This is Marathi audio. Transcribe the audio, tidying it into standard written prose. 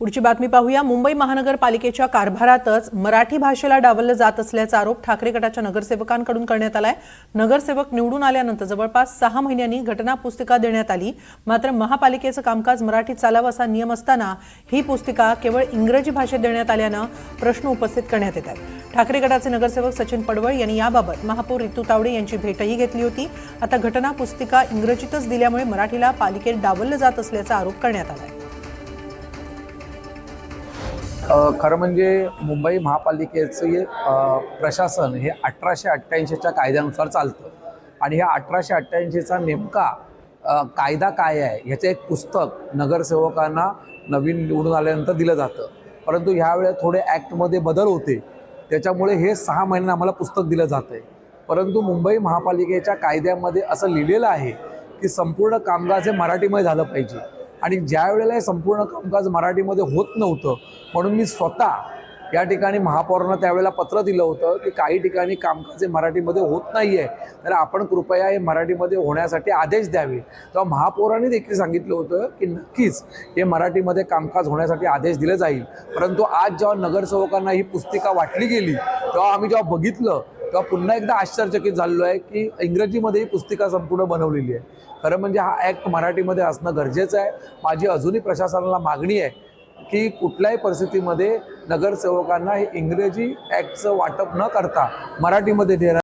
पुढची बातमी पाहूया। मुंबई महानगरपालिकेच्या कारभारातच मराठी भाषेला डावललं जात असल्याचा आरोप ठाकरे गटाच्या नगरसेवकांकडून करण्यात आलाय। नगरसेवक निवडून आल्यानंतर जवळपास 6 महिन्यांनी घटना पुस्तिका देण्यात आली। मात्र महापालिकेचं कामकाज मराठीत चालावं असा नियम असताना ही पुस्तिका केवळ इंग्रजी भाषेत देण्यात आल्यानं प्रश्न उपस्थित करण्यात येत आहेत। ठाकरे गटाचे नगरसेवक सचिन पडवळ यांनी याबाबत महापौर रितू तावडे यांची भेटही घेतली होती। आता घटना पुस्तिका इंग्रजीतच दिल्यामुळे मराठीला पालिकेत डावललं जात असल्याचा आरोप करण्यात आलाय। खरं म्हणजे मुंबई महापालिकेचे प्रशासन हे 1888च्या कायद्यानुसार चालतं आणि ह्या 1888चा नेमका कायदा काय आहे ह्याचं एक पुस्तक नगरसेवकांना नवीन निवडून आल्यानंतर दिलं जातं। परंतु ह्यावेळेस थोडे ॲक्टमध्ये बदल होते, त्याच्यामुळे हे 6 महिन्यांना आम्हाला पुस्तक दिलं जातं आहे। परंतु मुंबई महापालिकेच्या कायद्यामध्ये असं लिहिलेलं आहे की संपूर्ण कामकाज हे मराठीमध्ये झालं पाहिजे आणि ज्या वेळेला हे संपूर्ण कामकाज मराठीमध्ये होत नव्हतं म्हणून मी स्वतः या ठिकाणी महापौरांना त्यावेळेला पत्र दिलं होतं की काही ठिकाणी कामकाज हे मराठीमध्ये होत नाही आहे, तर आपण कृपया हे मराठीमध्ये होण्यासाठी आदेश द्यावे। तेव्हा महापौरांनी देखील सांगितलं होतं की नक्कीच हे मराठीमध्ये कामकाज होण्यासाठी आदेश दिले जाईल। परंतु आज जेव्हा नगरसेवकांना ही पुस्तिका वाटली गेली तेव्हा आम्ही जेव्हा बघितलं तेव्हा पुन्हा एकदा आश्चर्यचकित झालेलो आहे की इंग्रजीमध्ये ही पुस्तिका संपूर्ण बनवलेली आहे। खरं म्हणजे हा ॲक्ट मराठीमध्ये असणं गरजेचं आहे। माझी अजूनही प्रशासनाला मागणी आहे की कुठल्याही परिस्थितीमध्ये नगरसेवकांना हे इंग्रजी ॲक्टचं वाटप न करता मराठीमध्ये देण्यात